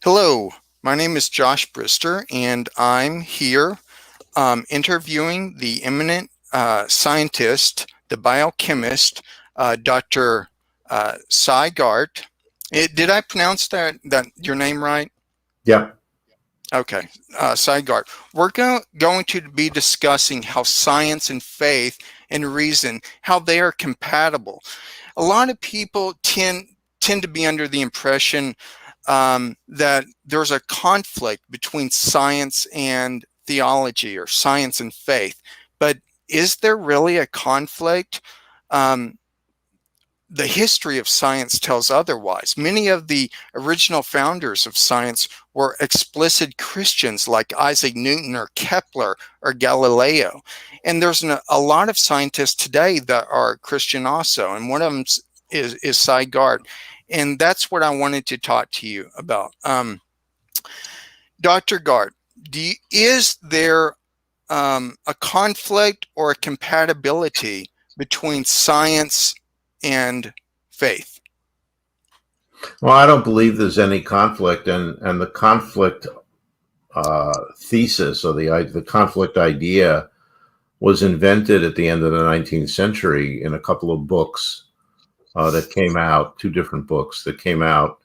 Hello, my name is Josh Brister, and I'm here interviewing the eminent scientist, the biochemist, Dr. Garte. Did I pronounce that your name right? Yeah. Okay, Garte. We're going to be discussing how science and faith and reason, how they are compatible. A lot of people tend to be under the impression that there's a conflict between science and theology or science and faith. But is there really a conflict? Um, the history of science tells otherwise. Many of the original founders of science were explicit Christians like Isaac Newton or Kepler or Galileo. And there's a lot of scientists today that are Christian also. And one of them is Cy Garte. And that's what I wanted to talk to you about. Dr. Garte, is there a conflict or a compatibility between science and faith? Well, I don't believe there's any conflict, and the conflict thesis or the conflict idea was invented at the end of the 19th century in a couple of books that came out, two different books that came out.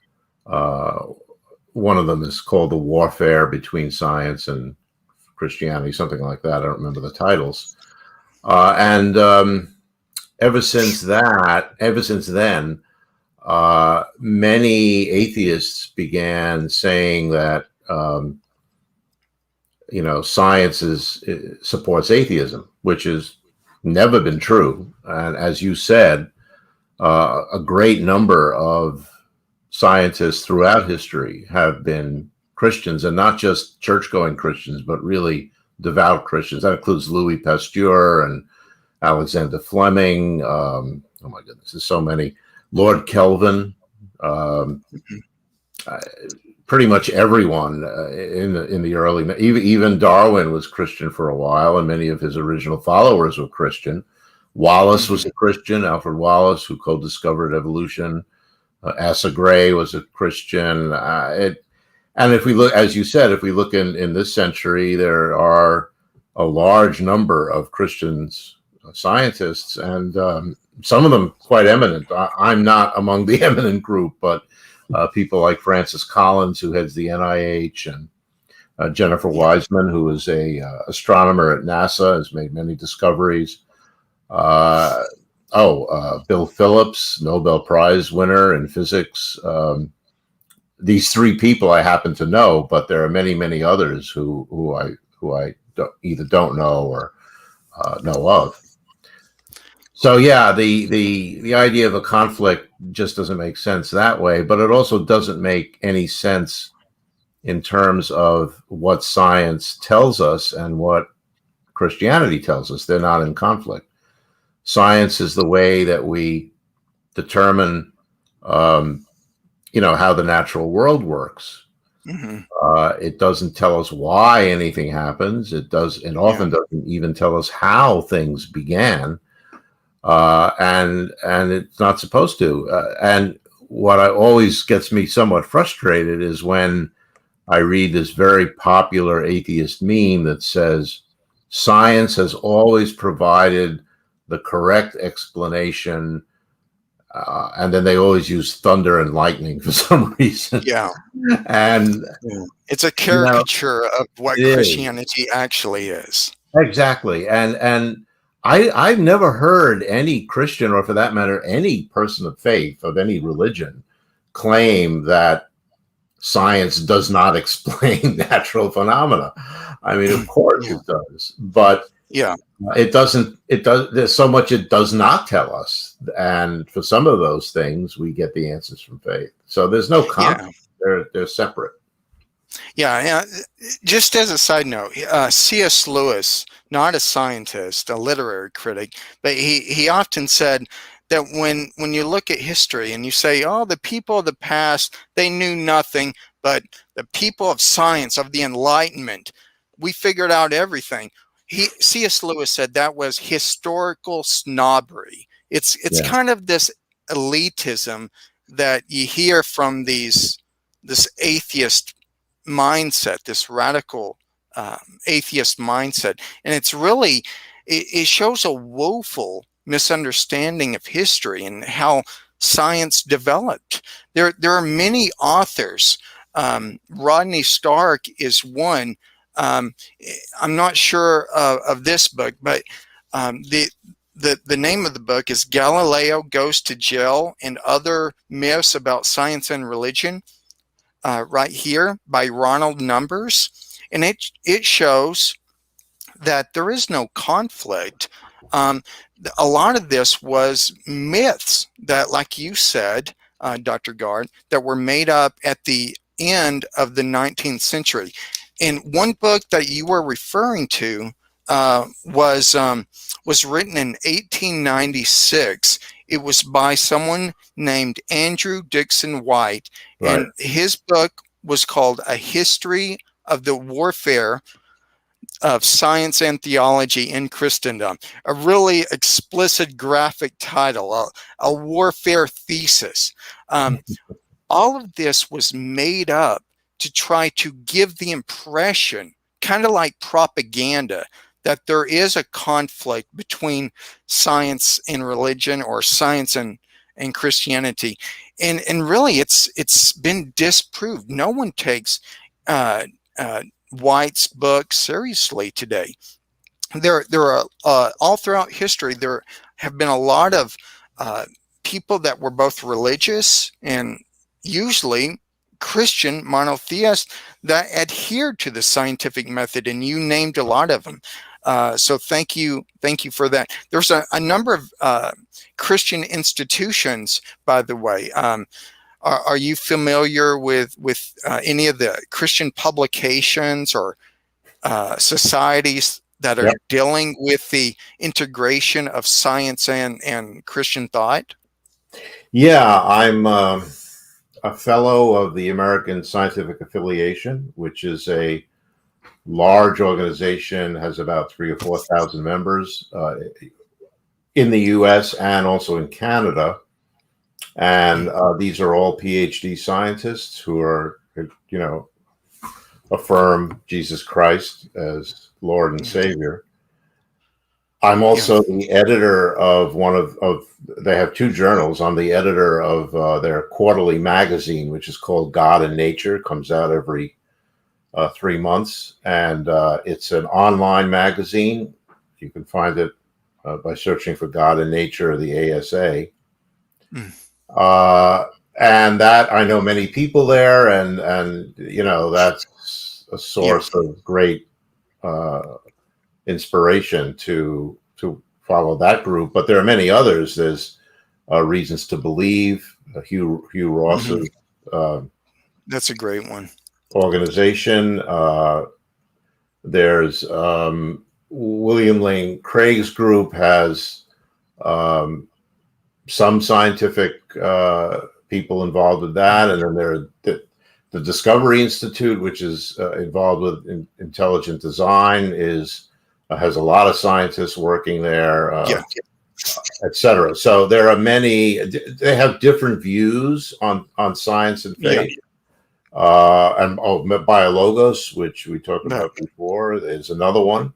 One of them is called The Warfare Between Science and Christianity, something like that. I don't remember the titles. And ever since then, many atheists began saying that science supports atheism, which has never been true. And as you said, a great number of scientists throughout history have been Christians, and not just church-going Christians, but really devout Christians. That includes Louis Pasteur and Alexander Fleming. Oh my goodness, there's so many. Lord Kelvin. Pretty much everyone in the early, even Darwin was Christian for a while, and many of his original followers were Christian. Wallace was a Christian. Alfred Wallace, who co-discovered evolution. Asa Gray was a Christian. And if we look, as you said, if we look in this century, there are a large number of Christians, scientists, and some of them quite eminent. I'm not among the eminent group, but people like Francis Collins, who heads the NIH, and Jennifer Wiseman, who is a astronomer at NASA, has made many discoveries. Bill Phillips, Nobel Prize winner in physics. These three people I happen to know, but there are many, many others who I either don't know or know of. So yeah, the idea of a conflict just doesn't make sense that way, but it also doesn't make any sense in terms of what science tells us and what Christianity tells us. They're not in conflict. Science is the way that we determine, how the natural world works. Mm-hmm. It doesn't tell us why anything happens. It often doesn't even tell us how things began. And it's not supposed to. And what always gets me somewhat frustrated is when I read this very popular atheist meme that says, science has always provided the correct explanation, and then they always use thunder and lightning for some reason. Yeah. And it's a caricature of what Christianity actually is. Exactly. And I've never heard any Christian, or for that matter, any person of faith of any religion, claim that science does not explain natural phenomena. I mean, of course it does, but it doesn't. There's so much it does not tell us, and for some of those things, we get the answers from faith. So there's no conflict. They're separate. Yeah. Just as a side note, C.S. Lewis, not a scientist, a literary critic, but he often said that when you look at history and you say, oh, the people of the past, they knew nothing, but the people of science, of the Enlightenment, we figured out everything. C.S. Lewis said that was historical snobbery. It's kind of this elitism that you hear from these this atheist mindset, this radical atheist mindset. And it's really, it shows a woeful misunderstanding of history and how science developed. There are many authors. Rodney Stark is one. I'm not sure of this book, but the name of the book is Galileo Goes to Jail and Other Myths About Science and Religion, right here by Ronald Numbers. And it shows that there is no conflict. A lot of this was myths that, like you said, Dr. Garte, that were made up at the end of the 19th century. And one book that you were referring to was written in 1896. It was by someone named Andrew Dixon White, Right. and his book was called A History of the Warfare of Science and Theology in Christendom. A really explicit, graphic title, a warfare thesis. All of this was made up to try to give the impression, kind of like propaganda, that there is a conflict between science and religion, or science and Christianity. And really, it's been disproved. No one takes White's book seriously today. There are all throughout history, there have been a lot of people that were both religious and usually Christian monotheists that adhered to the scientific method, and you named a lot of them. So thank you for that. There's a number of Christian institutions, by the way. Are you familiar with any of the Christian publications or societies that are dealing with the integration of science and Christian thought? Yeah, I'm a fellow of the American Scientific Affiliation, which is a large organization, has about 3,000 or 4,000 members in the U.S. and also in Canada. And these are all PhD scientists who are, affirm Jesus Christ as Lord and Savior. I'm also the editor of they have two journals. I'm the editor of their quarterly magazine, which is called God and Nature. It comes out every 3 months. And it's an online magazine. You can find it by searching for God and Nature, the ASA. And that, I know many people there, and that's a source of great inspiration to follow that group. But there are many others. There's Reasons to Believe, Hugh Ross's that's a great one. Organization. There's William Lane Craig's group has some scientific people involved with that, and then there are the Discovery Institute, which is involved with intelligent design, has a lot of scientists working there, etc. So there are many. They have different views on science and faith. And Biologos, which we talked about before, is another one.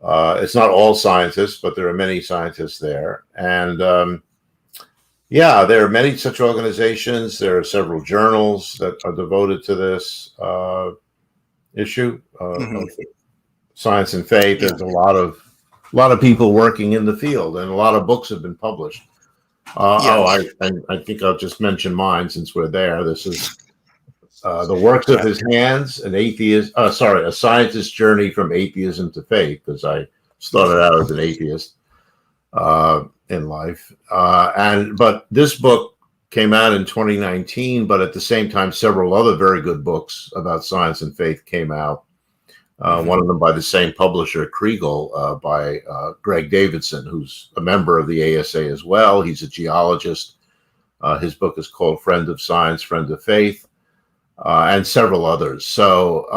It's not all scientists, but there are many scientists there. And there are many such organizations. There are several journals that are devoted to this issue of science and faith. There's a lot of people working in the field, and a lot of books have been published. I think I'll just mention mine since we're there. This is The Works of His Hands, a scientist's journey from atheism to faith, because I started out as an atheist in life. But this book came out in 2019, but at the same time, several other very good books about science and faith came out. One of them by the same publisher, Kriegel, by Greg Davidson, who's a member of the ASA as well. He's a geologist. His book is called Friend of Science, Friend of Faith, and several others. So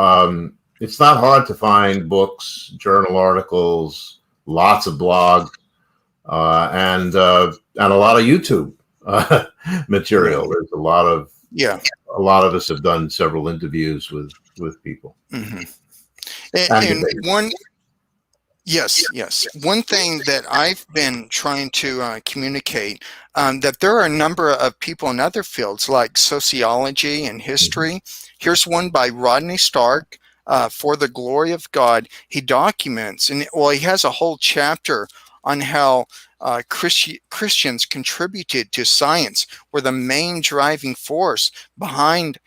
it's not hard to find books, journal articles, lots of blogs, and a lot of YouTube material. There's a lot of Yeah. A lot of us have done several interviews with people. Mm-hmm. And And one, yes, yes. One thing that I've been trying to communicate, that there are a number of people in other fields like sociology and history. Here's one by Rodney Stark, For the Glory of God. He documents, and well, he has a whole chapter on how Christians contributed to science, were the main driving force behind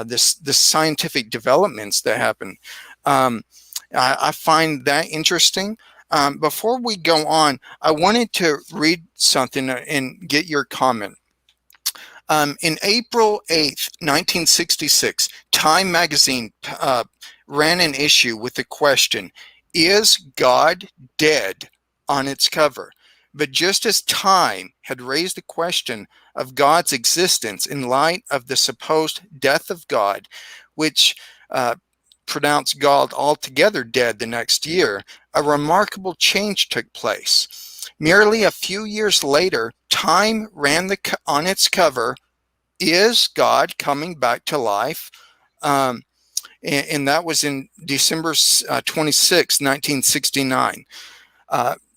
this scientific developments that happen. I find that interesting. Before we go on, I wanted to read something and get your comment. In April 8th, 1966, Time magazine ran an issue with the question, "Is God dead?" on its cover. But just as Time had raised the question of God's existence in light of the supposed death of God, which pronounced God altogether dead the next year, a remarkable change took place. Merely a few years later, Time ran on its cover, "Is God coming back to life?" And that was in December 26, 1969.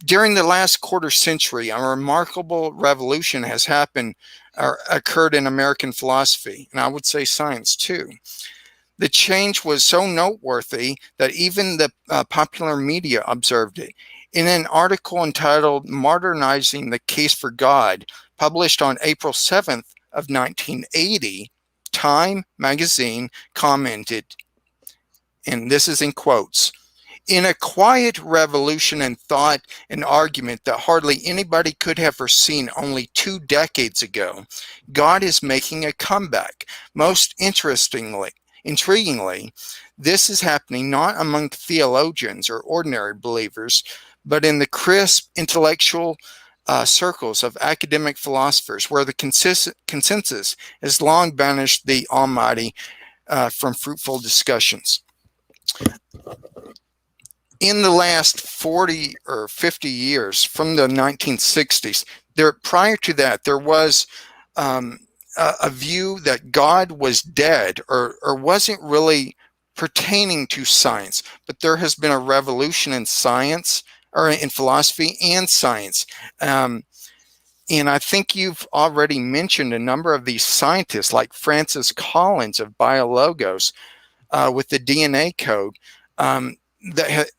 During the last quarter century, a remarkable revolution has happened or occurred in American philosophy, and I would say science too. The change was so noteworthy that even the popular media observed it. In an article entitled "Modernizing the Case for God," published on April 7th of 1980, Time magazine commented, and this is in quotes, "In a quiet revolution in thought and argument that hardly anybody could have foreseen only 2 decades ago, God is making a comeback. Most intriguingly, this is happening not among theologians or ordinary believers, but in the crisp intellectual circles of academic philosophers, where the consensus has long banished the Almighty from fruitful discussions." In the last 40 or 50 years, from the 1960s, prior to that, there was a view that God was dead or wasn't really pertaining to science, but there has been a revolution in science, or in philosophy and science. And I think you've already mentioned a number of these scientists, like Francis Collins of Biologos, with the DNA code, that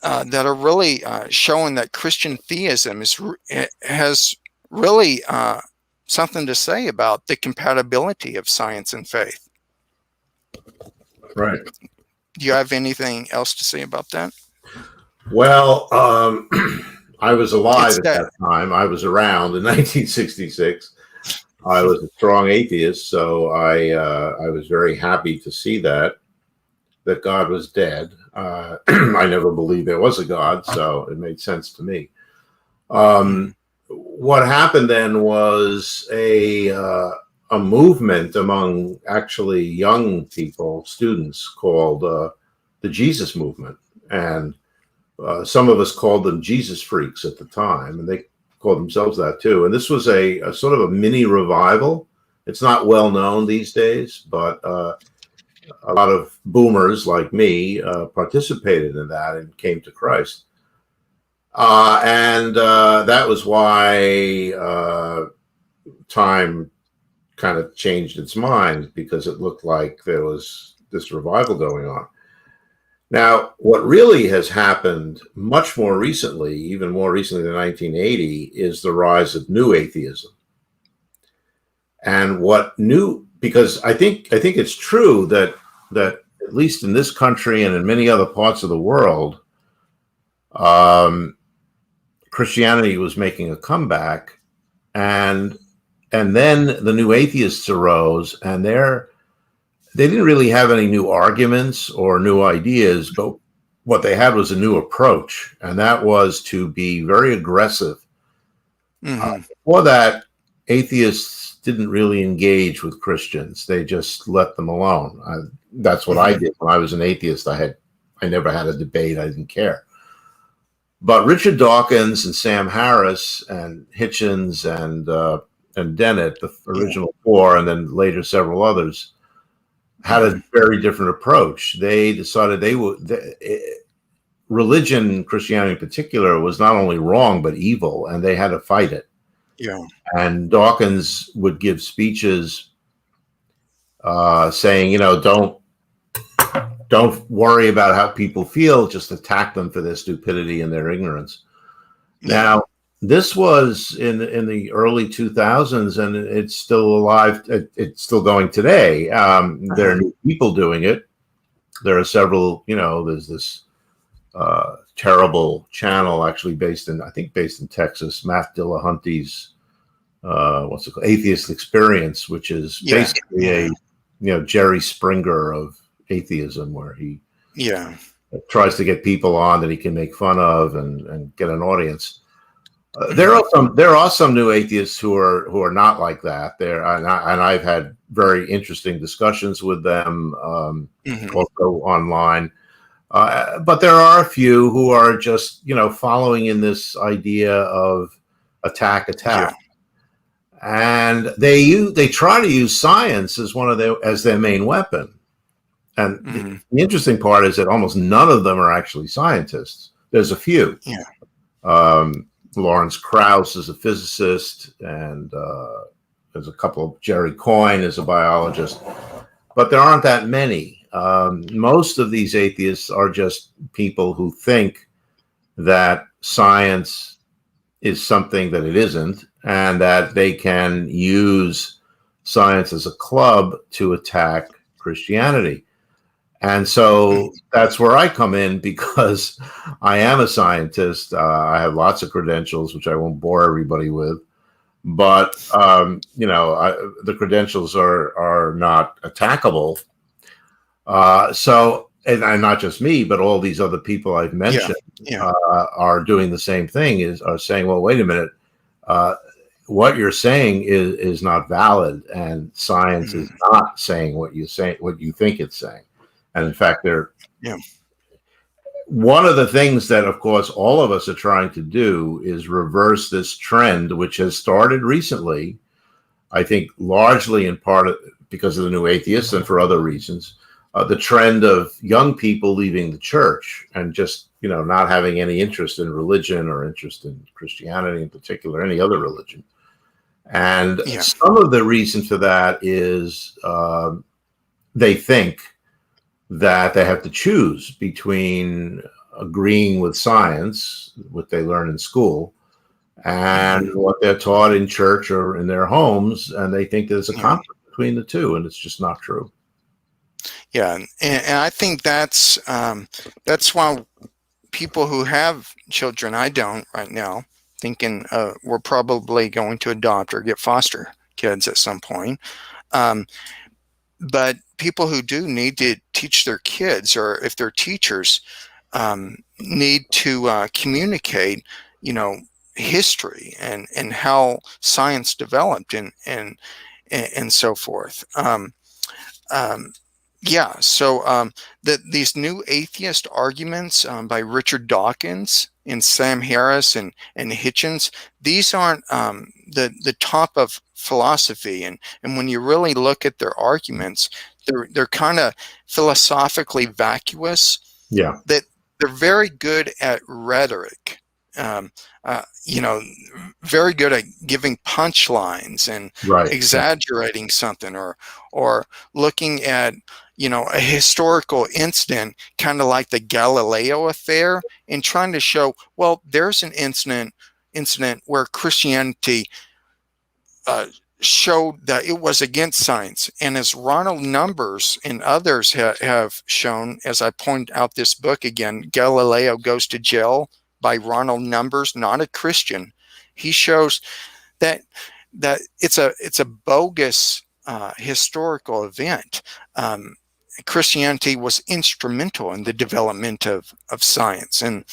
that are really showing that Christian theism has really something to say about the compatibility of science and faith. Right. Do you have anything else to say about that? Well, I was alive It's at that time. I was around in 1966. I was a strong atheist, so I was very happy to see that God was dead. I never believed there was a God, so it made sense to me. What happened then was a movement among actually young people, students, called the Jesus movement, and some of us called them Jesus freaks at the time, and they called themselves that too. And this was a sort of a mini revival. It's not well known these days, but a lot of boomers like me participated in that and came to Christ. And that was why Time kind of changed its mind, because it looked like there was this revival going on. Now, what really has happened much more recently, even more recently than 1980, is the rise of new atheism. And because I think it's true that at least in this country and in many other parts of the world, Christianity was making a comeback, and then the new atheists arose, and they didn't really have any new arguments or new ideas, but what they had was a new approach, and that was to be very aggressive. Before that, atheists didn't really engage with Christians; they just let them alone. That's what I did when I was an atheist. I never had a debate. I didn't care. But Richard Dawkins and Sam Harris and Hitchens and and Dennett, the original four, and then later several others, had a very different approach. They decided religion, Christianity in particular, was not only wrong but evil, and they had to fight it. Yeah. And Dawkins would give speeches saying, don't worry about how people feel, just attack them for their stupidity and their ignorance. Yeah. Now, this was in the early 2000s, and it's still alive. It's still going today. There are new people doing it. There are several, there's this terrible channel actually based in Texas, Matt Dillahunty's, what's it called? Atheist Experience, which is basically a Jerry Springer of atheism, where he tries to get people on that he can make fun of and get an audience. There are some new atheists who are not like that. And I've had very interesting discussions with them, also online. But there are a few who are just following in this idea of attack, and they try to use science as their main weapon. And the interesting part is that almost none of them are actually scientists. There's a few. Lawrence Krauss is a physicist, and there's a couple. Jerry Coyne is a biologist, but there aren't that many. Most of these atheists are just people who think that science is something that it isn't, and that they can use science as a club to attack Christianity. And so that's where I come in, because I am a scientist. I have lots of credentials, which I won't bore everybody with. But, the credentials are not attackable. And not just me, but all these other people I've mentioned are doing the same thing, are saying, well, wait a minute, what you're saying is not valid, and science is not saying what you think it's saying. And in fact, one of the things that, of course, all of us are trying to do is reverse this trend, which has started recently, I think largely in part because of the new atheists and for other reasons, the trend of young people leaving the church and just, not having any interest in religion or interest in Christianity in particular, any other religion. And some of the reason for that is they think that they have to choose between agreeing with science, what they learn in school, and what they're taught in church or in their homes, and they think there's a conflict between the two, and it's just not true. Yeah, and I think that's why people who have children, I don't right now, thinking we're probably going to adopt or get foster kids at some point. But people who do need to teach their kids, or if they're teachers, need to communicate, history and how science developed and so forth. These new atheist arguments by Richard Dawkins and Sam Harris and Hitchens, these aren't the top of philosophy, and when you really look at their arguments, they're kind of philosophically vacuous. Yeah, that they're very good at rhetoric. Very good at giving punchlines and exaggerating something, or looking at a historical incident, kind of like the Galileo affair, and trying to show, well, there's an incident where Christianity showed that it was against science. And as Ronald Numbers and others have shown, as I point out this book again, Galileo Goes to Jail by Ronald Numbers, not a Christian, he shows that it's a bogus historical event. Christianity was instrumental in the development of science. And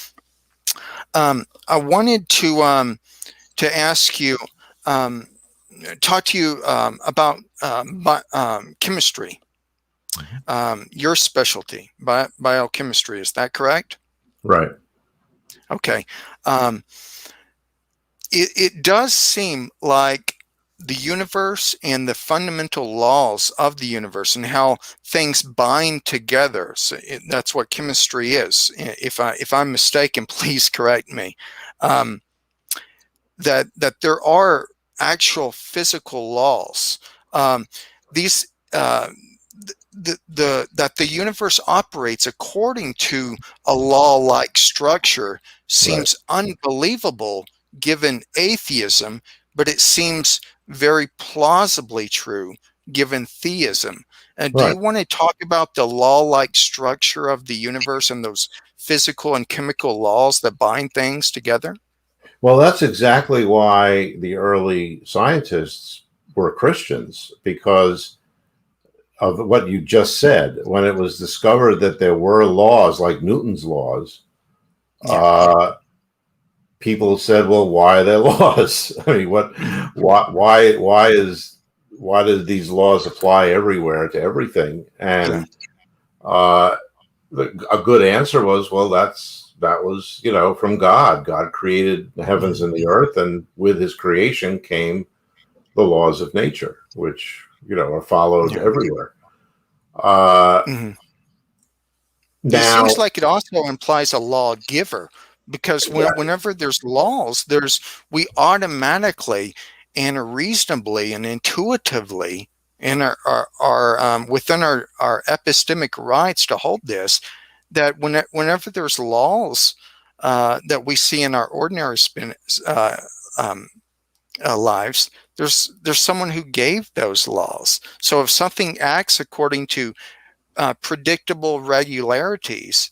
I wanted to ask you, talk to you about chemistry, your specialty, biochemistry. Is that correct? Right. Okay. It does seem like the universe and the fundamental laws of the universe and how things bind together. So that's what chemistry is. If I'm mistaken, please correct me. That there are actual physical laws. These that the universe operates according to a law-like structure seems unbelievable given atheism, but it seems very plausibly true given theism. Do you want to talk about the law-like structure of the universe and those physical and chemical laws that bind things together? Well, that's exactly why the early scientists were Christians, because of what you just said. When it was discovered that there were laws like Newton's laws, people said, "Well, why are there laws? I mean, why do these laws apply everywhere to everything?" And a good answer was, "Well, that was from God. God created the heavens and the earth, and with His creation came the laws of nature, which are followed everywhere." It Now, seems like it also implies a lawgiver, because whenever there's laws, we automatically and reasonably and intuitively in our within our epistemic rights to hold this, that whenever there's laws that we see in our ordinary lives, there's someone who gave those laws. So if something acts according to predictable regularities,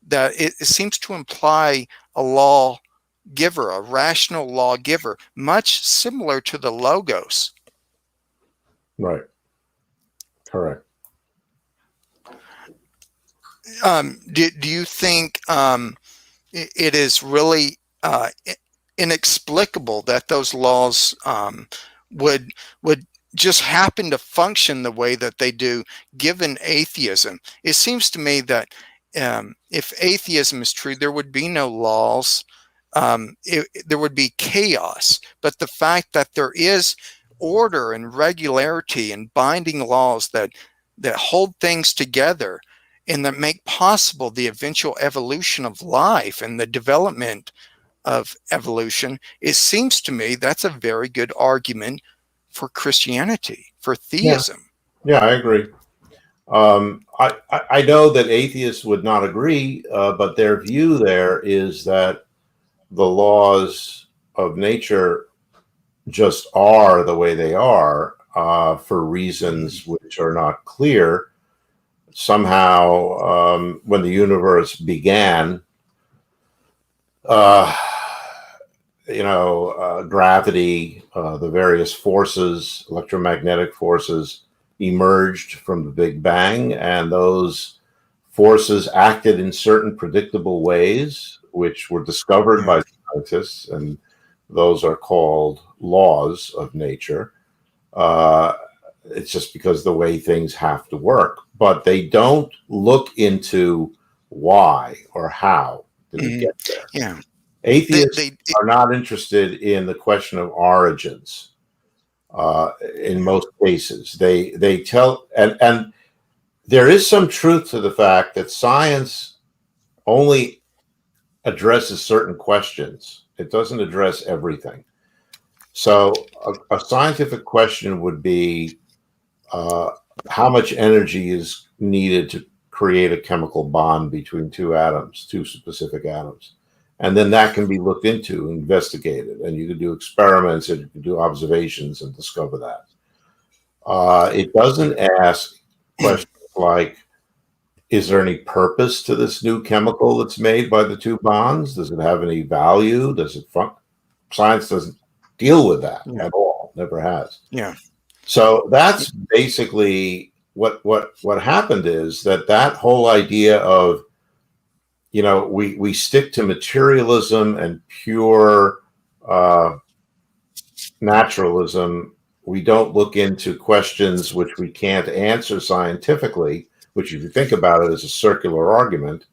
that it seems to imply a lawgiver, a rational lawgiver, much similar to the logos. Right. Correct. Do you think it is really inexplicable that those laws would just happen to function the way that they do given atheism? It seems to me that if atheism is true, there would be no laws. There would be chaos. But the fact that there is order and regularity and binding laws that hold things together and that make possible the eventual evolution of life and the development of evolution, it seems to me that's a very good argument for Christianity, for theism. Yeah, I agree. I know that atheists would not agree, but their view there is that the laws of nature just are the way they are for reasons which are not clear. Somehow, when the universe began, gravity, the various forces, electromagnetic forces, emerged from the Big Bang, and those forces acted in certain predictable ways, which were discovered by scientists, and those are called laws of nature. It's just because the way things have to work, but they don't look into why or how did it get there. Yeah. Atheists are not interested in the question of origins. In most cases, they tell, and there is some truth to the fact that science only addresses certain questions. It doesn't address everything. So a scientific question would be how much energy is needed to create a chemical bond between two specific atoms. And then that can be looked into, investigated, and you can do experiments and you can do observations and discover that. It doesn't ask questions like, is there any purpose to this new chemical that's made by the two bonds? Does it have any value? Science doesn't deal with that at all, never has. Yeah. So that's basically what happened, is that whole idea of, we stick to materialism and pure naturalism. We don't look into questions which we can't answer scientifically, which, if you think about it, is a circular argument.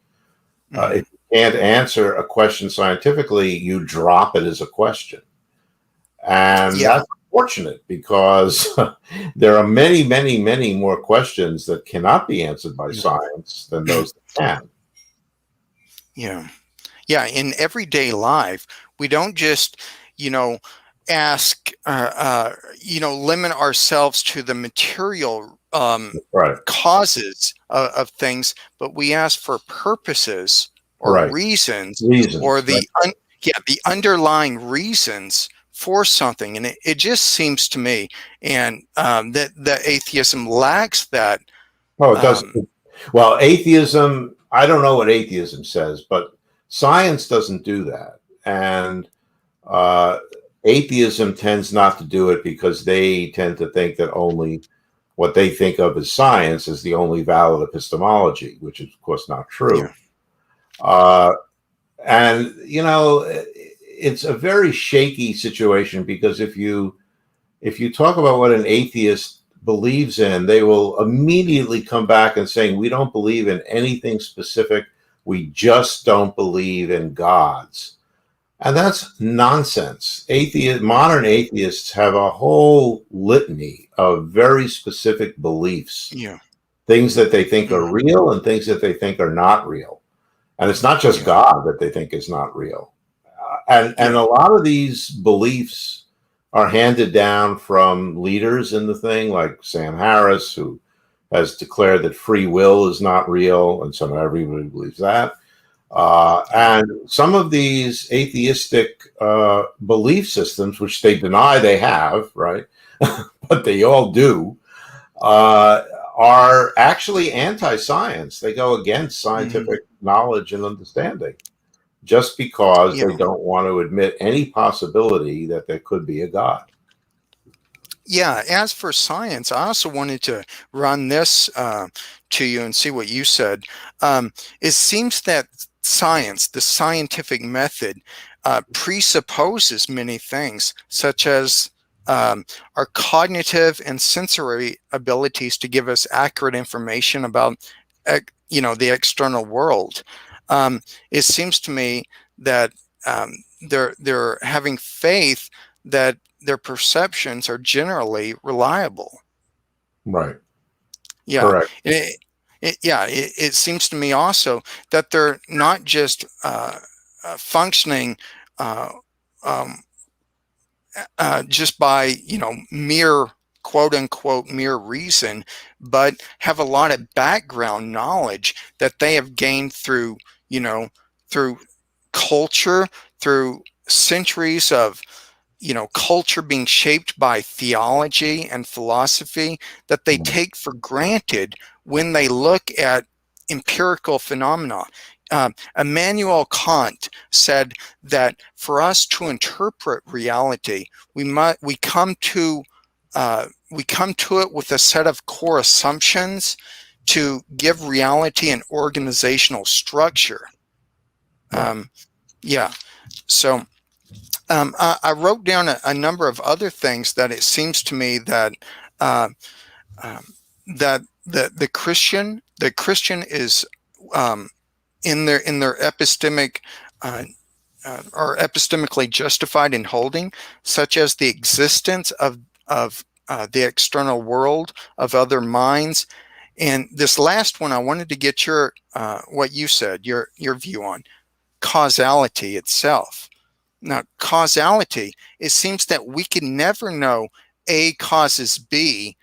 If you can't answer a question scientifically, you drop it as a question. And that's unfortunate because there are many, many, many more questions that cannot be answered by science than those that can. Yeah. Yeah. In everyday life, we don't just, ask, limit ourselves to the material Right. causes of things, but we ask for purposes or Right. reasons, or Reasons. the underlying reasons for something. And it just seems to me, and that atheism lacks that. Oh, it doesn't. Well, atheism, I don't know what atheism says, but science doesn't do that. And atheism tends not to do it because they tend to think that only what they think of as science is the only valid epistemology, which is, of course, not true. Yeah. And, it's a very shaky situation because if you talk about what an atheist believes in, they will immediately come back and saying, we don't believe in anything specific. We just don't believe in gods. And that's nonsense. Modern atheists have a whole litany of very specific beliefs, Yeah. things that they think are real and things that they think are not real. And it's not just God that they think is not real. And a lot of these beliefs are handed down from leaders in the thing, like Sam Harris, who has declared that free will is not real, and so everybody believes that. And some of these atheistic belief systems, which they deny they have, right, but they all do, are actually anti-science. They go against scientific knowledge and understanding, just because they don't want to admit any possibility that there could be a God. Yeah, as for science, I also wanted to run this to you and see what you said. It seems that science, the scientific method, presupposes many things, such as our cognitive and sensory abilities to give us accurate information about, the external world. It seems to me that they're having faith that their perceptions are generally reliable. Right. Yeah. Correct. It seems to me also that they're not just functioning just by, mere quote unquote mere reason, but have a lot of background knowledge that they have gained through, through culture, through centuries of, culture being shaped by theology and philosophy that they take for granted when they look at empirical phenomena. Immanuel Kant said that for us to interpret reality, we come to it with a set of core assumptions to give reality an organizational structure. So I wrote down a number of other things that it seems to me that that the Christian is in their epistemic are epistemically justified in holding, such as the existence of the external world, of other minds. And this last one, I wanted to get your what you said, your view on causality itself. Now, causality, it seems that we can never know A causes B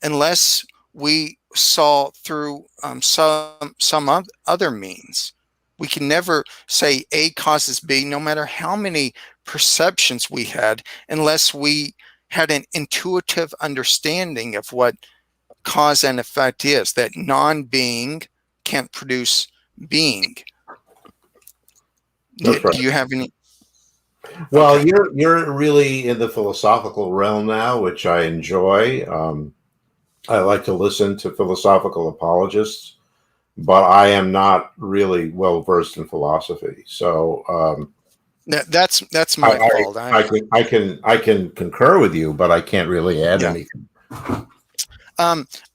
unless we saw through some other means. We can never say A causes B, no matter how many perceptions we had, unless we had an intuitive understanding of what cause and effect is, that non-being can't produce being. That's right. Do you have any? Well, okay. You're really in the philosophical realm now, which I enjoy. I like to listen to philosophical apologists, but I am not really well versed in philosophy. So that's my fault. I can concur with you, but I can't really add anything.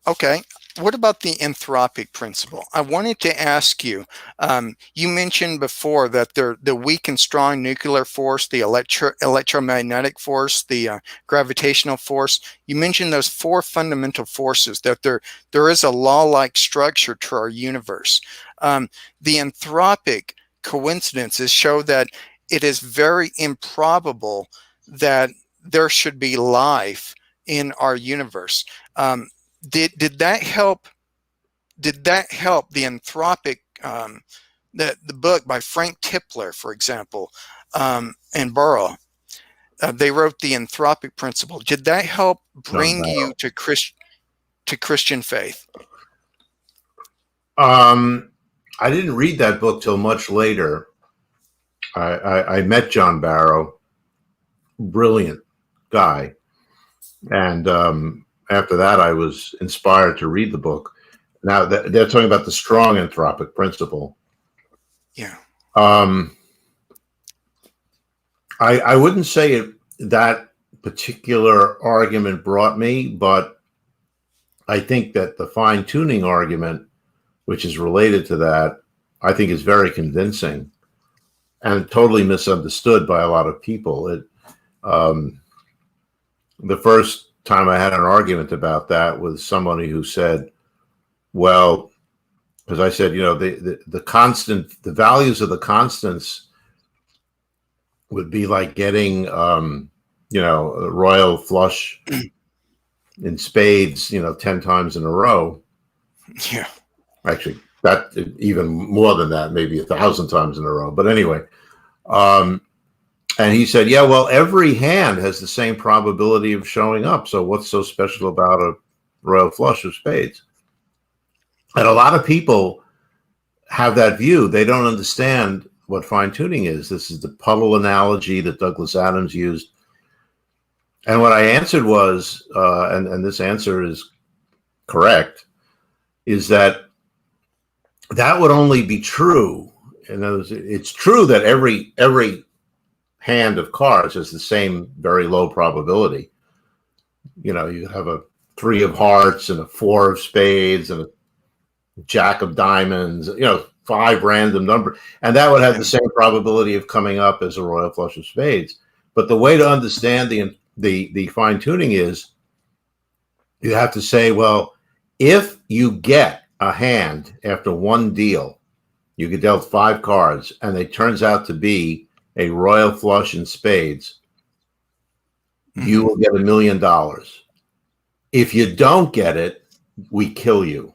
Okay. what about the anthropic principle? I wanted to ask you, you mentioned before that the weak and strong nuclear force, the electromagnetic force, the gravitational force, you mentioned those four fundamental forces, that there is a law-like structure to our universe. The anthropic coincidences show that it is very improbable that there should be life in our universe. Did that help? Did that help the anthropic, the book by Frank Tipler, for example, and Burrow? They wrote the anthropic principle. Did that help bring you to Christian faith? I didn't read that book till much later. I met John Barrow, brilliant guy, and after that, I was inspired to read the book. Now they're talking about the strong anthropic principle. Yeah. I wouldn't say that particular argument brought me, but I think that the fine-tuning argument, which is related to that, I think is very convincing and totally misunderstood by a lot of people. The first time I had an argument about that with somebody who said, well, because I said, the values of the constants would be like getting, a royal flush in spades, 10 times in a row. Yeah. Actually, that even more than that, maybe 1,000 times in a row. But anyway, and he said, yeah, well, every hand has the same probability of showing up. So what's so special about a royal flush of spades? And a lot of people have that view. They don't understand what fine-tuning is. This is the puddle analogy that Douglas Adams used. And what I answered was, and this answer is correct, is that would only be true. In other words, it's true that every hand of cards has the same very low probability. You have a 3 of hearts and a 4 of spades and a jack of diamonds, 5 random numbers, and that would have the same probability of coming up as a royal flush of spades. But the way to understand the fine-tuning is you have to say, well, if you get a hand after one deal, you get dealt 5 cards, and it turns out to be a royal flush in spades, you will get $1 million. If you don't get it, we kill you.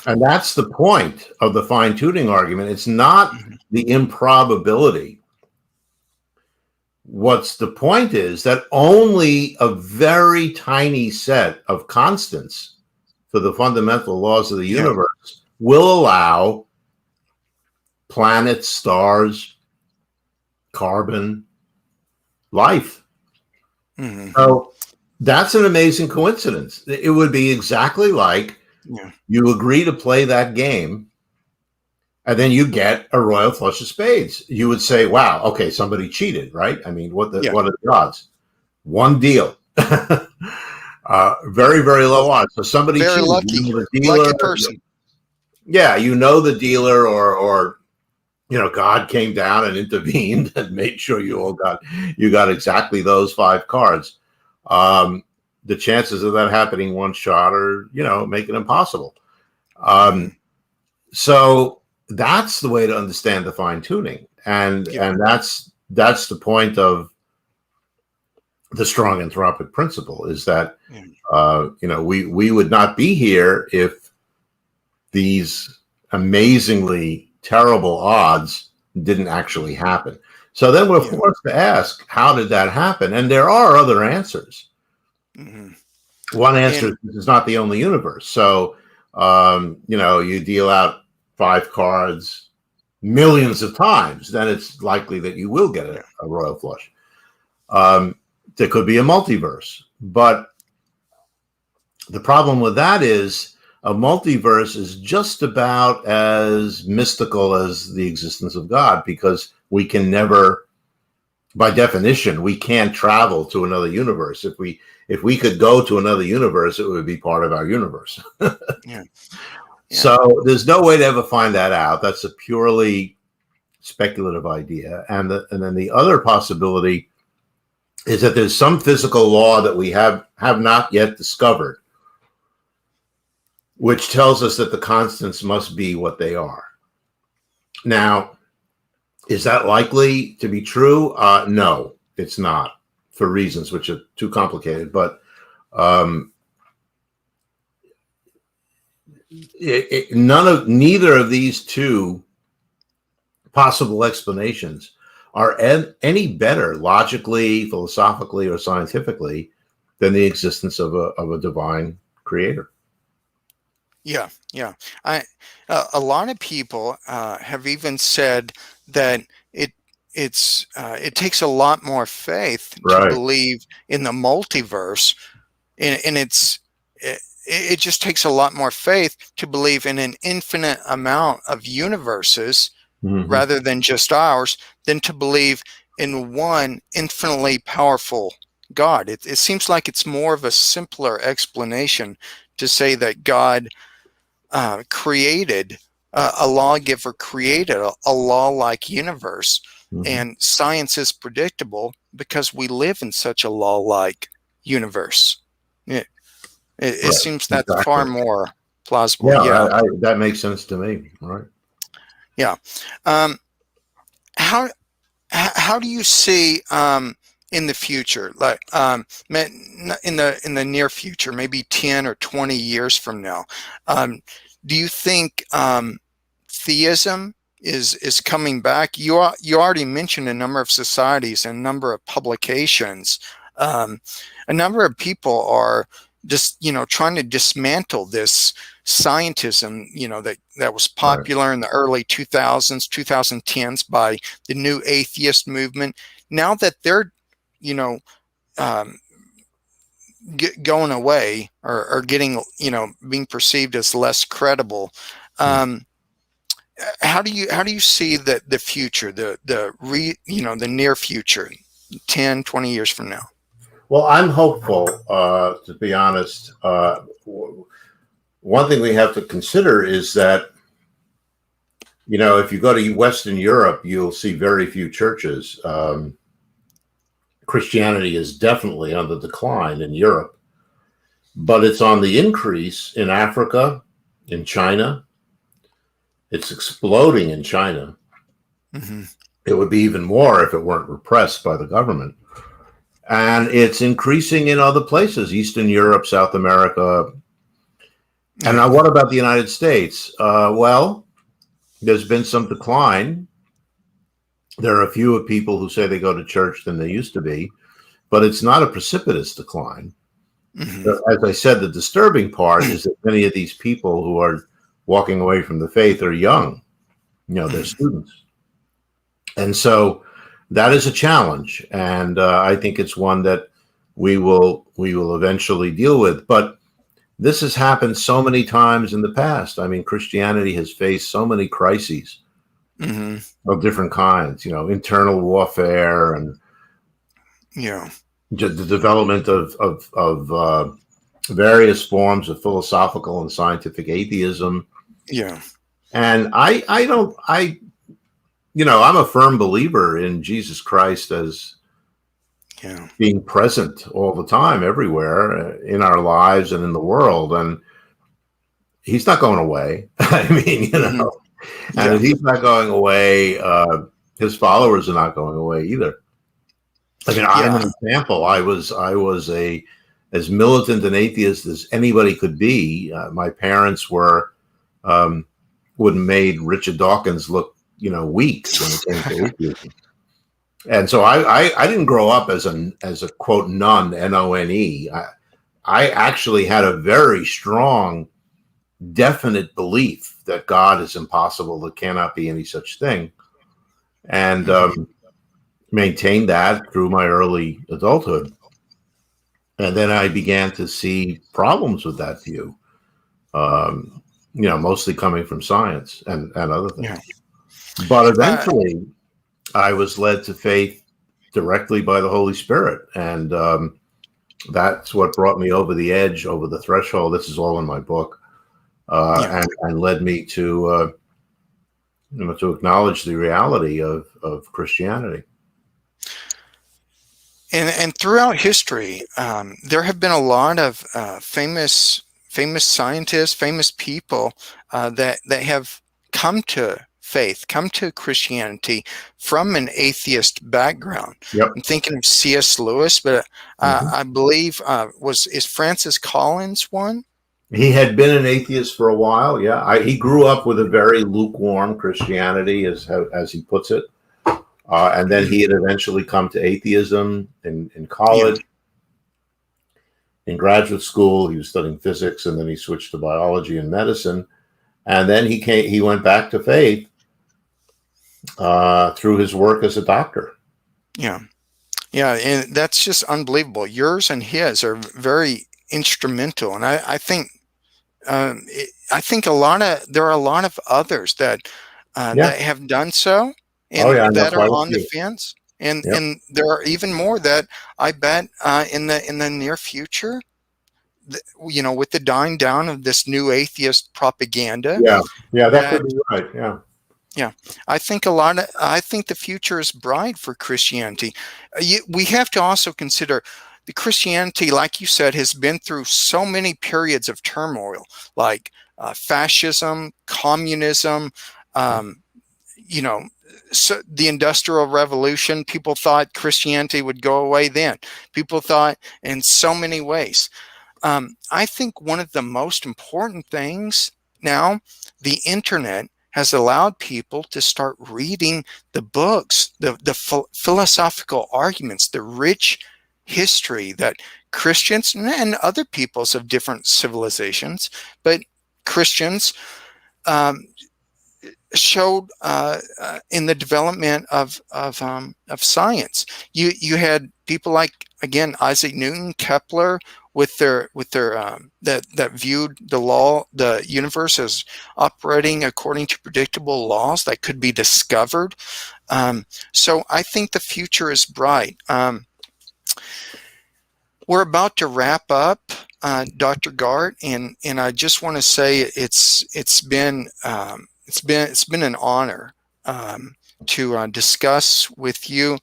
And that's the point of the fine-tuning argument. It's not the improbability. What's the point is that only a very tiny set of constants for the fundamental laws of the universe will allow planets, stars, carbon, life. So that's an amazing coincidence. It would be exactly like you agree to play that game, and then you get a royal flush of spades. You would say, wow, okay, somebody cheated, right? I mean, what are the odds? One deal. Very, very low odds. So somebody very cheated. lucky. The dealer, lucky person. Yeah, the dealer, or God came down and intervened and made sure you got exactly those 5 cards. The chances of that happening one shot are, make it impossible. So that's the way to understand the fine-tuning, and that's the point of the strong anthropic principle, is that we would not be here if these amazingly terrible odds didn't actually happen. So then we're forced to ask, how did that happen? And there are other answers. One answer is not the only universe. So, you deal out 5 cards millions of times, then it's likely that you will get a royal flush. There could be a multiverse. But the problem with that is a multiverse is just about as mystical as the existence of God, because we can never by definition, we can't travel to another universe. If we could go to another universe, it would be part of our universe. Yeah. Yeah. So there's no way to ever find that out. That's a purely speculative idea. And then the other possibility is that there's some physical law that we have not yet discovered, which tells us that the constants must be what they are. Now, is that likely to be true? No, it's not, for reasons which are too complicated. But neither of these two possible explanations are any better logically, philosophically, or scientifically than the existence of a divine creator. Yeah, yeah. A lot of people have even said that it takes a lot more faith to Right. believe in the multiverse, and it just takes a lot more faith to believe in an infinite amount of universes rather than just ours, than to believe in one infinitely powerful God. It seems like it's more of a simpler explanation to say that God created a lawgiver, created a law-like universe, and science is predictable because we live in such a law-like universe. It Right. seems that's Exactly. far more plausible. Yeah, Yeah. that makes sense to me. Right. Yeah. How do you see in the future, like in the near future, maybe 10 or 20 years from now, do you think theism is coming back? You already mentioned a number of societies and a number of publications. A number of people are just trying to dismantle this scientism that was popular in the early 2000s, 2010s by the new atheist movement. Now that they're going away or getting being perceived as less credible, how do you see the future, the near future, 10, 20 years from now? Well, I'm hopeful, to be honest. One thing we have to consider is that, if you go to Western Europe, you'll see very few churches. Christianity is definitely on the decline in Europe, but it's on the increase in Africa, in China. It's exploding in China. It would be even more if it weren't repressed by the government. And it's increasing in other places, Eastern Europe, South America. And now what about the United States? Well, there's been some decline. There are fewer people who say they go to church than they used to be, but it's not a precipitous decline. As I said, the disturbing part is that many of these people who are walking away from the faith are young. They're students. And so that is a challenge. And I think it's one that we will eventually deal with. But this has happened so many times in the past. I mean, Christianity has faced so many crises of different kinds, internal warfare and the development of various forms of philosophical and scientific atheism. And I'm a firm believer in Jesus Christ as being present all the time, everywhere in our lives and in the world. And he's not going away. I mean, and if he's not going away, his followers are not going away either. I mean, I'm an example. I was as militant an atheist as anybody could be. My parents would have made Richard Dawkins look, weak when it came to atheism. And so I didn't grow up as a quote none, N-O-N-E. I actually had a very strong, definite belief that God is impossible. There cannot be any such thing. And maintained that through my early adulthood. And then I began to see problems with that view, mostly coming from science and other things. But eventually I was led to faith directly by the Holy Spirit. And that's what brought me over the edge, over the threshold. This is all in my book, Yeah. and led me to to acknowledge the reality of Christianity. And throughout history, there have been a lot of famous scientists, famous people that have come to faith, come to Christianity from an atheist background. Yep. I'm thinking of C.S. Lewis, but I believe is Francis Collins one? He had been an atheist for a while. Yeah, he grew up with a very lukewarm Christianity, as he puts it. And then he had eventually come to atheism in college. Yeah. In graduate school, he was studying physics, and then he switched to biology and medicine. And then he went back to faith through his work as a doctor. Yeah. Yeah, and that's just unbelievable. Yours and his are very instrumental, and I think there are a lot of others that that have done so, and that are on the fence, and there are even more that I bet in the near future, with the dying down of this new atheist propaganda. Yeah, that could be right. Yeah, I think the future is bright for Christianity. We have to also consider the Christianity, like you said, has been through so many periods of turmoil, like fascism, communism, so the Industrial Revolution. People thought Christianity would go away then. People thought in so many ways. I think one of the most important things now, the internet has allowed people to start reading the books, the philosophical arguments, the rich history that Christians and other peoples of different civilizations, but Christians showed in the development of science. You had people like, again, Isaac Newton, Kepler, with their that viewed the universe as operating according to predictable laws that could be discovered. So I think the future is bright. We're about to wrap up, Dr. Garte, and I just want to say it's been an honor to discuss with you.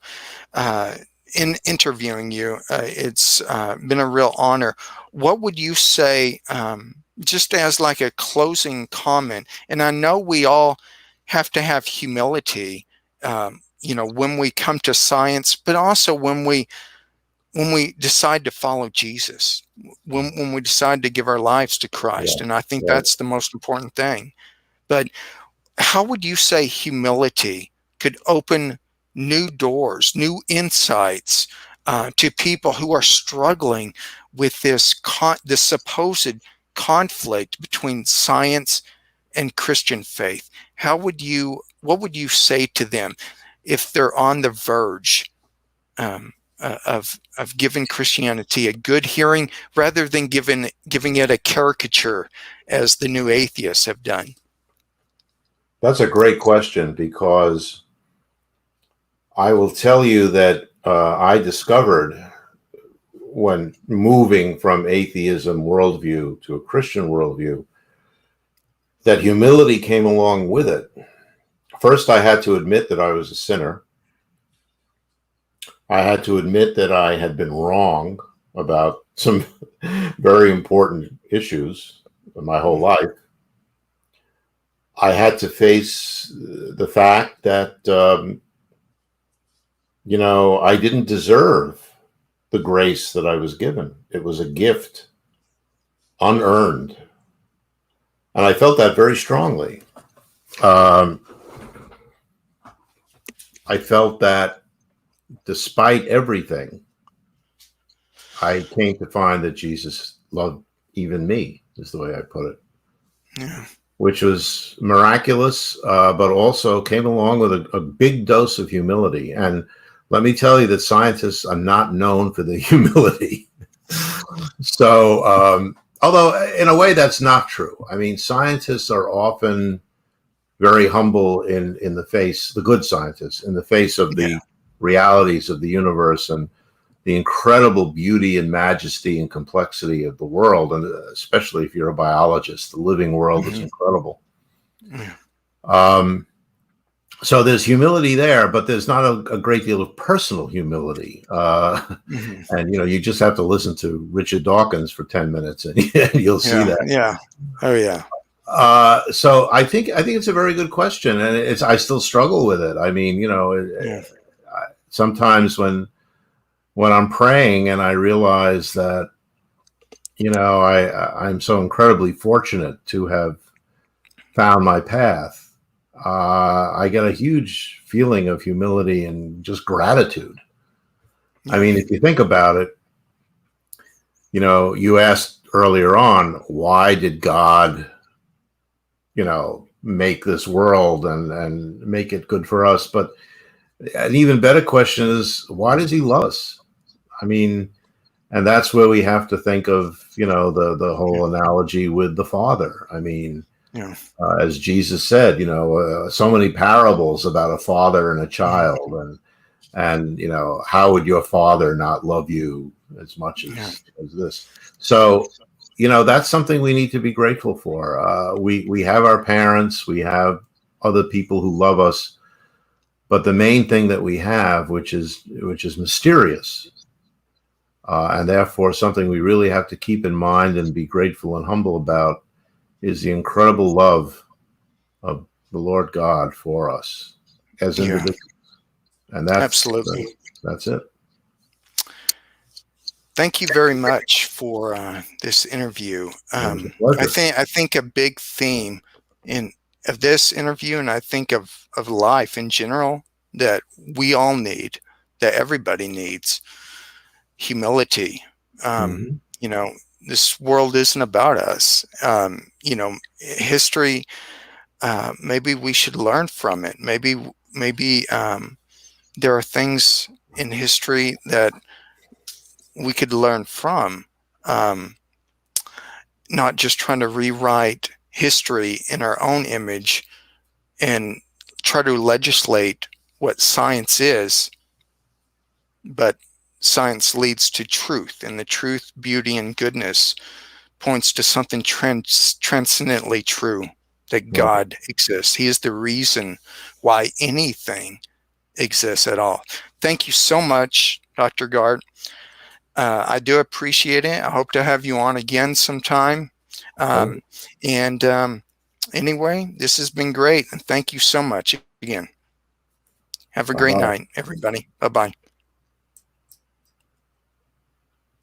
In interviewing you, it's been a real honor. What would you say, just as like a closing comment? And I know we all have to have humility, when we come to science, but also when we decide to follow Jesus, when we decide to give our lives to Christ. And I think that's the most important thing. But how would you say humility could open new doors, new insights to people who are struggling with this supposed conflict between science and Christian faith? What would you say to them if they're on the verge of giving Christianity a good hearing rather than giving it a caricature as the new atheists have done? That's a great question, because I will tell you that I discovered, when moving from atheism worldview to a Christian worldview, that humility came along with it. First, I had to admit that I was a sinner. I had to admit that I had been wrong about some very important issues in my whole life. I had to face the fact that I didn't deserve the grace that I was given. It was a gift, unearned. And I felt that very strongly. I felt that despite everything, I came to find that Jesus loved even me, is the way I put it. Yeah. Which was miraculous, but also came along with a big dose of humility. And let me tell you that scientists are not known for the humility. So, although in a way that's not true. I mean, scientists are often very humble in the face, the good scientists, in the face of the realities of the universe and the incredible beauty and majesty and complexity of the world, and especially if you're a biologist, the living world is incredible. So there's humility there, but there's not a great deal of personal humility. And, you just have to listen to Richard Dawkins for 10 minutes and you'll see that. Yeah. Oh, yeah. So I think it's a very good question, and I still struggle with it. I mean, sometimes when I'm praying and I realize that, I'm so incredibly fortunate to have found my path, I get a huge feeling of humility and just gratitude. I mean, if you think about it, you asked earlier on, why did God, make this world and make it good for us? But an even better question is, why does he love us? I mean, and that's where we have to think of, the whole analogy with the Father. I mean, as Jesus said, so many parables about a father and a child, and how would your father not love you as much as this? So, that's something we need to be grateful for. We have our parents, we have other people who love us, but the main thing that we have, which is mysterious, and therefore something we really have to keep in mind and be grateful and humble about, is the incredible love of the Lord God for us as individuals. And that's absolutely, that's it. Thank you very much for this interview. I think a big theme of this interview, and I think of life in general, that we all need, that everybody needs, humility. This world isn't about us. History, maybe we should learn from it. Maybe there are things in history that we could learn from, not just trying to rewrite history in our own image and try to legislate what science is, but science leads to truth, and the truth, beauty, and goodness points to something transcendently true, that God exists. He is the reason why anything exists at all. Thank you so much, Dr. Garte. I do appreciate it. I hope to have you on again sometime. Anyway, this has been great, and thank you so much again. Have a great night, everybody. Bye-bye.